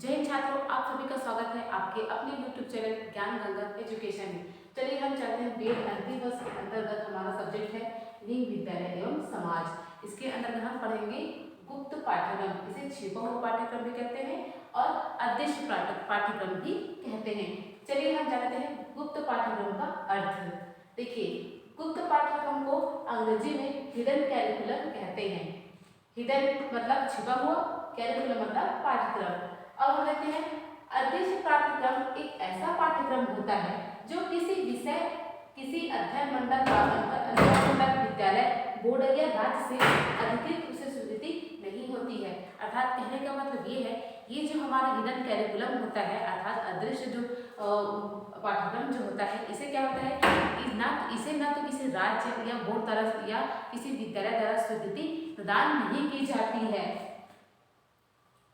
जय हिंद छात्रों, आप सभी का स्वागत है आपके अपने YouTube चैनल ज्ञान गंगा एजुकेशन में। चलिए हम चलते हैं वेद अंतिम वर्ष के अंतर्गत हमारा सब्जेक्ट है लिंग विद्यालय एवं समाज। इसके अंतर्गत हम पढ़ेंगे गुप्त पाठ्यक्रम, इसे छिपा हुआ पाठ्यक्रम भी कहते हैं और अदृश्य पाठ्यक्रम भी कहते हैं। चलिए हम जानते हैं गुप्त पाठ्यक्रम का अर्थ। देखिए, गुप्त पाठ्यक्रम को अंग्रेजी में हिडन कैरिकुलम कहते हैं। हिडन मतलब छिपा हुआ, कैरिकुलम मतलब पाठ्यक्रम। अब हम देखते हैं अदृश्य पाठ्यक्रम एक ऐसा पाठ्यक्रम होता है जो किसी विषय, किसी अध्ययन मंडल, विद्यालय, बोर्ड या राज्य से अधिकृत उसे स्वीकृति नहीं होती है। अर्थात कहने का मतलब ये है, ये जो हमारा हिडन कैरिकुलम होता है अर्थात अदृश्य जो पाठ्यक्रम जो होता है, इसे क्या होता है इसे ना तो किसी राज्य या बोर्ड तरफ या किसी विद्यालय द्वारा स्वीकृति प्रदान नहीं की जाती है।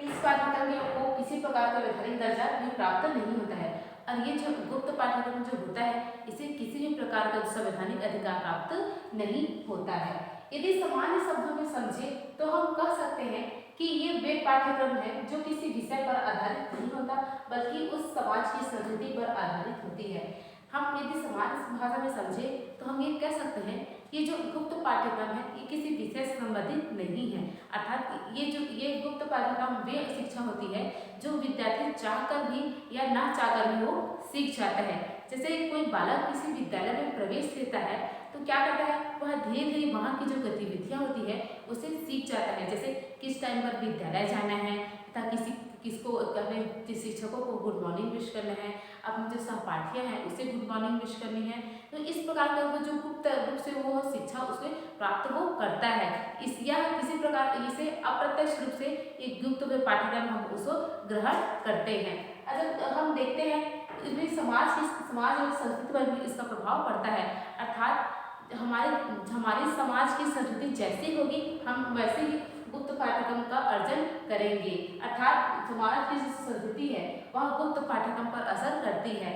इस पाठ्यक्रम को किसी प्रकार का वैधानिक दर्जा भी प्राप्त नहीं होता है और ये जो गुप्त पाठ्यक्रम जो होता है इसे किसी भी प्रकार का संवैधानिक अधिकार प्राप्त नहीं होता है। यदि सामान्य शब्दों में समझे तो हम कह सकते हैं कि ये वे पाठ्यक्रम है जो किसी विषय पर आधारित नहीं होता बल्कि उस समाज की संस्कृति पर आधारित होती है। हम यदि सामान्य भाषा में समझे तो हम ये कह सकते हैं ये जो गुप्त पाठ्यक्रम है ये किसी विषय से संबंधित नहीं है। अर्थात ये गुप्त पाठ्यक्रम वे शिक्षा होती है जो विद्यार्थी चाहकर भी या ना चाहकर भी वो सीख जाता है। जैसे कोई बालक किसी विद्यालय में प्रवेश लेता है तो क्या करता है, वह धीरे धीरे वहाँ की जो गतिविधियाँ होती है उसे सीख जाता है। जैसे किस टाइम पर विद्यालय जाना है तथा किसको अपने शिक्षकों को गुड मॉर्निंग विश करना है, अपनी जो सहपाठियाँ हैं उसे गुड मॉर्निंग विश करनी है। तो इस प्रकार का वो जो गुप्त रूप से वो शिक्षा उसे प्राप्त वो करता है। किसी प्रकार इसे अप्रत्यक्ष रूप से एक गुप्त पाठ्यक्रम हम उसको ग्रहण करते हैं। अगर हम देखते हैं इसमें समाज और संस्कृति पर भी इसका प्रभाव पड़ता है। अर्थात हमारी समाज की संस्कृति जैसी होगी हम वैसे ही गुप्त पाठ्यक्रम का अर्जन करेंगे। अर्थात समाज की जो संस्कृति है वह गुप्त पाठ्यक्रम पर असर करती है।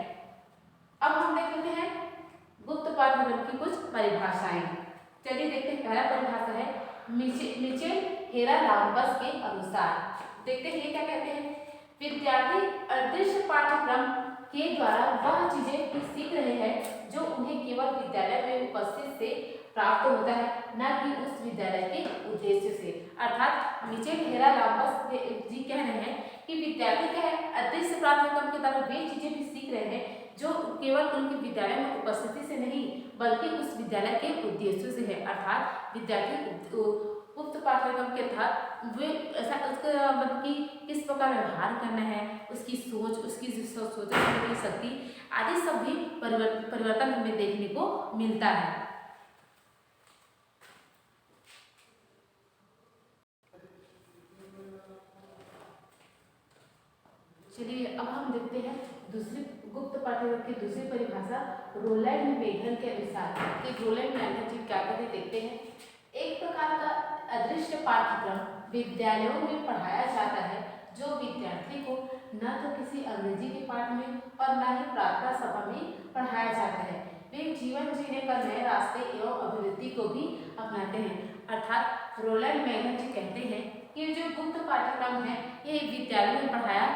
अब हम देख लेते हैं गुप्त पाठ्यक्रम की कुछ परिभाषाएं। चलिए देखते हैं, पहला परिभाषा है मिचेल हेरालाम्बस के अनुसार। देखते हैं ये क्या कहते हैं, विद्यार्थी अदृश्य पाठ्यक्रम के द्वारा वह चीजें भी सीख रहे हैं जो उन्हें केवल विद्यालय में उपस्थित से प्राप्त होता है, न कि उस विद्यालय के उद्देश्य से। अर्थात मिचेल हेरालाम्बस जी कह रहे हैं कि विद्यार्थी क्या है, अदृश्य पाठ्यक्रम के द्वारा वे चीजें भी सीख रहे हैं जो केवल उनके विद्यालय में उपस्थिति से नहीं बल्कि उस विद्यालय के उद्देश्यों से है। अर्थात विद्यार्थी गुप्त पाठ्यक्रम के तहत वे ऐसा उसका मतलब कि किस प्रकार व्यवहार करना है, उसकी सोच, उसकी सोचने की शक्ति आदि सब भी परिवर्तन हमें देखने को मिलता है। चलिए अब हम देखते हैं दूसरी गुप्त पाठ्यक्रम की दूसरी परिभाषा रोलैंड मेघन के अनुसार। कि रोलैंड मेघन जी क्या कहते देखते हैं, एक प्रकार का अदृश्य पाठ्यक्रम विद्यालयों में पढ़ाया जाता है जो विद्यार्थी को न तो किसी अंग्रेजी के पाठ में और न ही प्रार्थना सभा में पढ़ाया जाता है। वे जीवन जीने का नए रास्ते एवं अभिवृद्धि को भी अपनाते हैं। अर्थात रोलैंड मेघन जी कहते हैं कि जो गुप्त पाठ्यक्रम है ये विद्यालय में पढ़ाया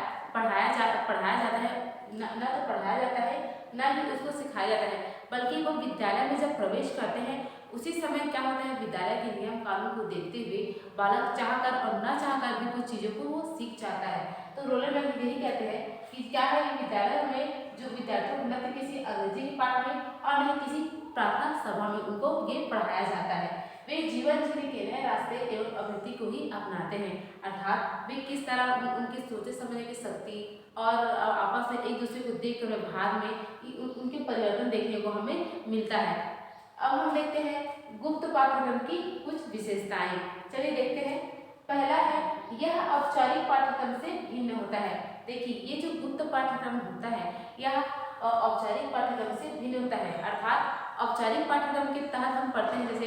जाता है, न तो पढ़ाया जाता है न ही उसको सिखाया जाता है, बल्कि वो विद्यालय में जब प्रवेश करते हैं उसी समय क्या होता है, विद्यालय के नियम कानून को देखते हुए बालक चाहकर और न चाहकर भी कुछ चीज़ों को वो सीख जाता है। तो रोलैंड मेघन यही कहते हैं कि क्या है, विद्यालय में जो विद्यार्थियों को न तो किसी अंग्रेजी के पाठ में और न ही किसी प्रार्थना सभा में उनको ये पढ़ाया जाता है। वे जीवन जीने के नए रास्ते एवं अभिवृद्धि को ही अपनाते हैं। अर्थात वे किस तरह उनकी सोचे समझने की शक्ति और आपस में एक दूसरे को देख कर व्यवहार में उनके परिवर्तन देखने को हमें मिलता है। अब हम देखते हैं गुप्त पाठ्यक्रम की कुछ विशेषताएं। चलिए देखते हैं, पहला है यह औपचारिक पाठ्यक्रम से भिन्न होता है। देखिए ये जो गुप्त पाठ्यक्रम होता है यह औपचारिक पाठ्यक्रम से भिन्न होता है। अर्थात औपचारिक पाठ्यक्रम के तहत हम पढ़ते हैं जैसे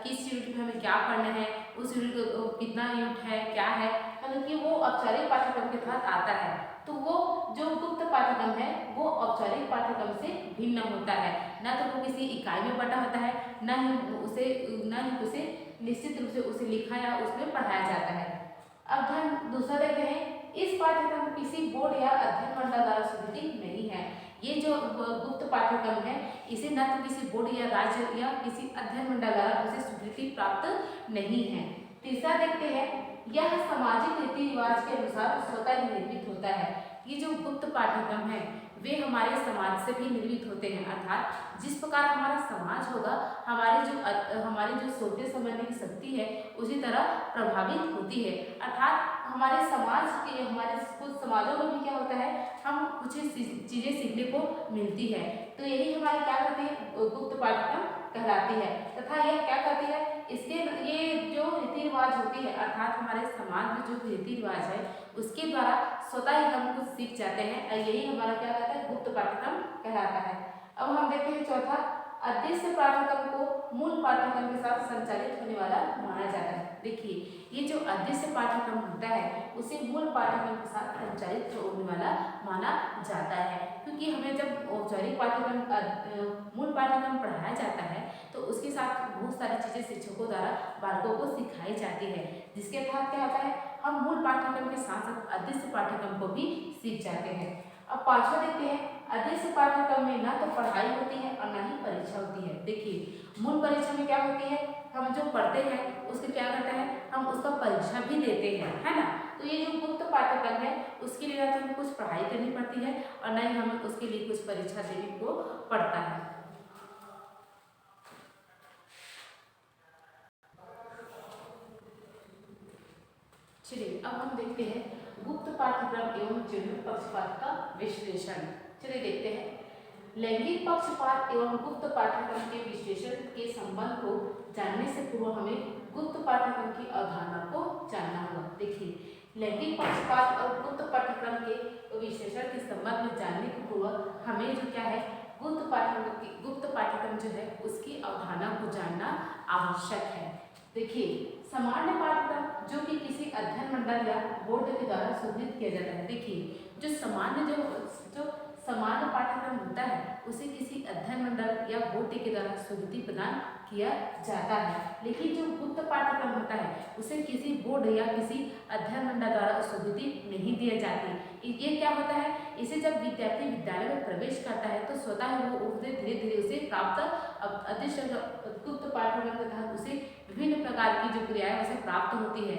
किस यूनिट में हमें क्या पढ़ना है, उस यूनिट को कितना यूनिट है, क्या है, मतलब कि वो औपचारिक पाठ्यक्रम के तहत आता है। तो वो जो गुप्त पाठ्यक्रम है वो औपचारिक पाठ्यक्रम से भिन्न होता है। न तो वो किसी इकाई में बटा होता है, न ही उसे निश्चित रूप से उसे लिखा या उसमें पढ़ाया जाता है। अब हम दूसरा देखते हैं इस पाठ्यक्रम किसी बोर्ड या अध्ययन मंडल द्वारा स्वीकृत नहीं है। ये जो गुप्त पाठ्यक्रम है इसे न तो किसी बोर्ड या राज्य या किसी अध्ययन मंडल द्वारा उसे स्वीकृति प्राप्त नहीं है। तीसरा देखते हैं, यह सामाजिक रीति रिवाज के अनुसार स्वतः ही निर्मित होता है। ये जो गुप्त पाठ्यक्रम है वे हमारे समाज से भी निर्मित होते हैं, अर्थात जिस प्रकार हमारा समाज होगा हमारी जो सोचने समझने की शक्ति है उसी तरह प्रभावित होती है। अर्थात हमारे कुछ समाजों में भी क्या होता है, हम कुछ चीजें सीखने को मिलती है। तो यही हमारी क्या कहते हैं, गुप्त पाठ्यक्रम कहलाती है। तथा यह क्या करती है, ये जो रीति रिवाज होती है अर्थात हमारे समाज में जो रीति रिवाज है उसके द्वारा स्वतः ही हम कुछ सीख जाते हैं और यही हमारा क्या कहता है, गुप्त पाठ्यक्रम कहलाता है। अब हम देखते हैं चौथा, अदृश्य पाठ्यक्रम को मूल पाठ्यक्रम के साथ संचालित होने वाला माना जाता है। देखिए ये जो अदृश्य पाठ्यक्रम होता है उसे मूल पाठ्यक्रम के साथ संचालित होने वाला माना जाता है, क्योंकि हमें जब औपचारिक पाठ्यक्रम मूल पाठ्यक्रम पढ़ाया जाता है तो उसके साथ बहुत सारी चीजें शिक्षकों द्वारा बालकों को सिखाई जाती है, जिसके तहत क्या होता है, हम मूल पाठ्यक्रम के साथ साथ अदृश्य पाठ्यक्रम को भी सीख जाते हैं। अब पांचवा देखते हैं, अदृश्य पाठ्यक्रम में ना तो पढ़ाई होती है और ना ही परीक्षा होती है। देखिए मूल परीक्षा में क्या होती है, हम जो पढ़ते हैं उसके क्या करते हैं, हम उसका परीक्षा भी देते हैं, है ना। तो ये जो गुप्त पाठ्यक्रम है उसके लिए ना तो हमें कुछ पढ़ाई करनी पड़ती है और ना ही हमें उसके लिए कुछ परीक्षा देने को पड़ता है। चलिए अब हम देखते हैं गुप्त पाठ्यक्रम एवं जैविक पक्षपात का विश्लेषण। चलिए देखते हैं, लैंगिक पक्षपात एवं गुप्त पाठ्यक्रम के विश्लेषण के संबंध को जानने से पूर्व हमें गुप्त पाठ्यक्रम की अवधारणा को जानना होगा। देखिए लैंगिक पक्षपात और गुप्त पाठ्यक्रम के विश्लेषण के संबंध में जानने के पूर्व हमें जो क्या है, गुप्त पाठ्यक्रम जो है उसकी अवधारणा को जानना आवश्यक है। देखिए सामान्य पाठ्यक्रम जो कि किसी अध्ययन मंडल या बोर्ड के द्वारा स्वीकृत किया जाता है। देखिए जो सामान्य पाठ्यक्रम होता है उसे किसी अध्ययन मंडल या बोर्ड के द्वारा स्वीकृति प्रदान किया जाता है, लेकिन जो गुप्त पाठ्यक्रम होता है उसे किसी बोर्ड या किसी अध्ययन मंडल द्वारा स्वीकृति नहीं दी जाती। ये क्या होता है, इसे जब विद्यार्थी विद्यालय में प्रवेश करता है तो स्वतः ही वो उसे धीरे धीरे उसे प्राप्त अदृश्य गुप्त पाठ्यक्रम के तहत उसे विभिन्न प्रकार की जो क्रियाएं उसे प्राप्त होती है।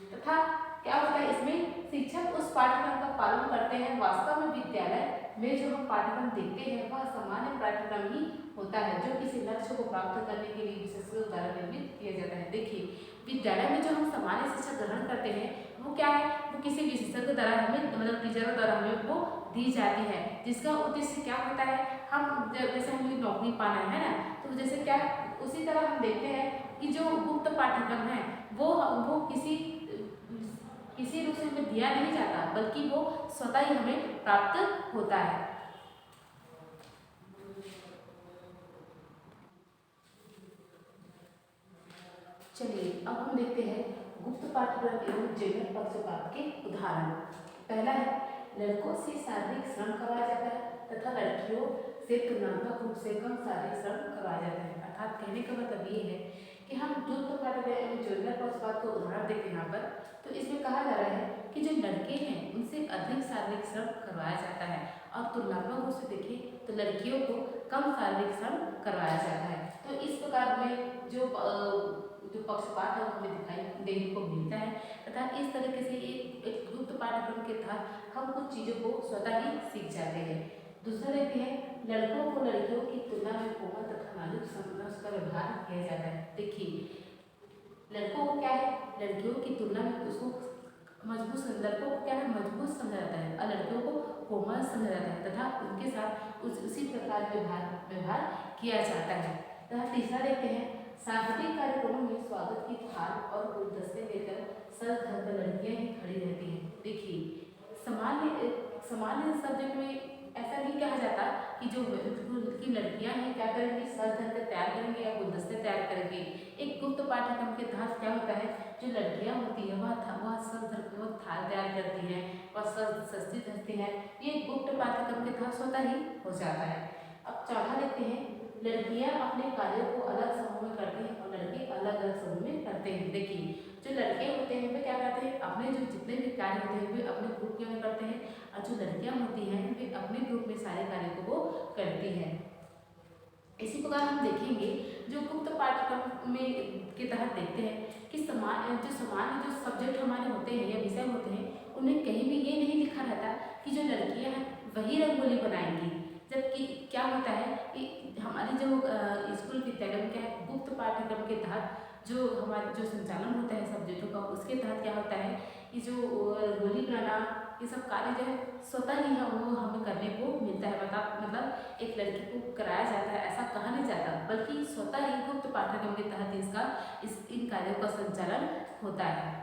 तथा क्या होता है, इसमें शिक्षक उस पाठ्यक्रम का पालन करते हैं। वास्तव में विद्यालय में जो हम पाठ्यक्रम देखते हैं वह सामान्य पाठ्यक्रम ही होता है जो किसी लक्ष्य को प्राप्त करने के लिए विशेषज्ञों द्वारा निर्मित किया जाता है। देखिए विद्यालय में जो हम सामान्य शिक्षा ग्रहण करते हैं वो क्या है, वो किसी विशेषज्ञ द्वारा हमें मतलब टीचरों द्वारा हमें वो दी जाती है, जिसका उद्देश्य क्या होता है, हम जैसे हमें नौकरी पाना है ना, तो जैसे क्या उसी तरह हम देखते हैं कि जो गुप्त पाठ्यक्रम है वो किसी रूप से हमें दिया नहीं जाता, बल्कि वो स्वतः ही हमें प्राप्त होता है। चलिए अब हम देखते हैं गुप्त पाठ्यक्रम एवं जैविक पक्षपात के उदाहरण। पहला है, लड़कों से शारीरिक श्रम करवाया जाता है तथा लड़कियों से तुलनात्मक रूप से कम शारीरिक श्रम करवाया जाता है। अर्थात कहने का मतलब ये है कि हम गुप्त पाठ्यक्रम एवं जैविक पक्षपात को उदाहरण देखते हैं यहाँ पर, तो इसमें कहा जा रहा है कि जो लड़के हैं उनसे अधिक शारीरिक श्रम करवाया जाता है और तुलनात्मक रूप से देखें तो लड़कियों को कम शारीरिक श्रम करवाया जाता है। तो इस प्रकार में जो पक्षपात है हमें दिखाई देने को मिलता है तथा इस तरीके से एक गुप्त पाठ्यक्रम के तहत हम कुछ चीज़ों को स्वतः ही सीख जाते हैं। दूसरा देखते हैं, लड़कों को लड़कियों की तुलना में कोमल तथा नाजुक समझ का व्यवहार किया जाता है। देखिए लड़कों को क्या है, लड़कियों की तुलना में उसको लड़कों को क्या है, मजबूत समझा जाता है और लड़कियों को कोमल समझा जाता है तथा उनके साथ उसी प्रकार व्यवहार किया जाता है। तथा तीसरा देखते हैं, सांस्कृतिक कार्यक्रमों में स्वागत की थाल और गुलदस्ते लेकर सर धर कर लड़कियां ही खड़ी रहती हैं। देखिए सामान्य सब्जेक्ट में ऐसा नहीं कहा जाता कि जो की लड़कियां हैं क्या करेंगी, सर धर कर तैयार करेंगे या गुलदस्ते तैयार करेंगे। एक गुप्त पाठ्यक्रम के तहत क्या होता है, जो लड़कियां होती है वह सर धर कर थाल तैयार करती हैं, वह सस्ती धरती हैं। ये गुप्त पाठ्यक्रम के तहत स्वतः ही हो जाता है। अब चौथा देखते हैं, लड़कियां अपने कार्यों को अलग समूह में करती हैं और लड़के अलग अलग समूह में करते हैं। देखिए जो लड़के होते हैं वे क्या करते हैं, अपने जो जितने भी कार्य होते हैं वे अपने ग्रुप में करते हैं, और जो लड़कियां होती हैं वे अपने ग्रुप में सारे कार्य को वो करती हैं। इसी प्रकार हम देखेंगे जो गुप्त पाठ्यक्रम में के तहत देखते हैं कि सामान्य जो सब्जेक्ट हमारे होते हैं या विषय होते हैं उनमें कहीं भी ये नहीं लिखा रहता कि जो लड़कियां हैं वही रंगोली बनाएंगी, जबकि क्या होता है कि हमारे जो स्कूल विद्यालय में क्या है, गुप्त पाठ्यक्रम के तहत जो हमारे जो संचालन होता है सब्जेक्टों का, उसके तहत क्या होता है कि जो रंगोली बनाना ये सब कार्य जो है स्वतः ही वो हमें करने को मिलता है। मतलब एक लड़की को कराया जाता है ऐसा कहा नहीं जाता, बल्कि स्वतः ही गुप्त पाठ्यक्रम के तहत इन कार्यों का संचालन होता है।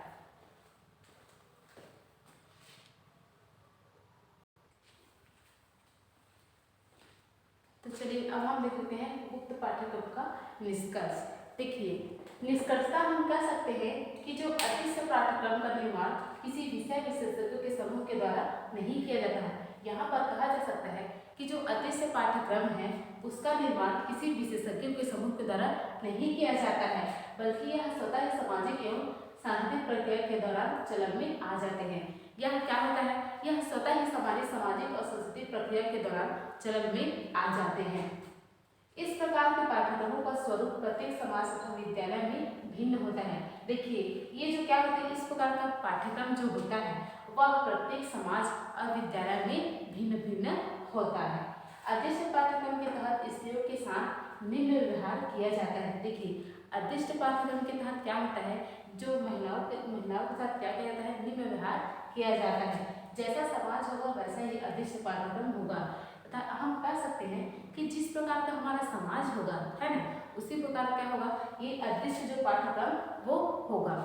तो चलिए अब हम देख लेते हैं गुप्त पाठ्यक्रम का निष्कर्ष। देखिए, निष्कर्षता हम कह सकते हैं कि जो अदृश्य पाठ्यक्रम का निर्माण किसी विषय विशेषज्ञों के समूह के द्वारा नहीं किया जाता है। यहाँ पर कहा जा सकता है कि जो अदृश्य पाठ्यक्रम है उसका निर्माण किसी विशेषज्ञों के समूह के द्वारा नहीं किया जाता है, बल्कि यह स्वतः ही सामाजिक एवं सांस्कृतिक प्रक्रिया के दौरान चलन में आ जाते हैं। यह क्या होता है, यह स्वतः ही हमारी सामाजिक और सांस्कृतिक प्रक्रिया के दौरान चलन में आ जाते हैं। इस प्रकार के पाठ्यक्रमों का स्वरूप प्रत्येक समाज तथा विद्यालय में भिन्न होता है। देखिए, ये जो क्या होता है, इस प्रकार का पाठ्यक्रम जो होता है वह प्रत्येक समाज और विद्यालय में भिन्न भिन्न होता है। अदृश्य पाठ्यक्रम के तहत स्त्रियों के साथ निम्न व्यवहार किया जाता है। देखिए, अदृश्य पाठ्यक्रम के तहत क्या होता है, जो महिलाओं के साथ क्या किया जाता है, निम्न व्यवहार किया जाता है। जैसा समाज होगा वैसा ही अदृश्य पाठ्यक्रम होगा। तथा हम कह सकते हैं कि जिस प्रकार का हमारा समाज होगा, है ना, उसी प्रकार क्या होगा, ये अदृश्य जो पाठ्यक्रम वो होगा।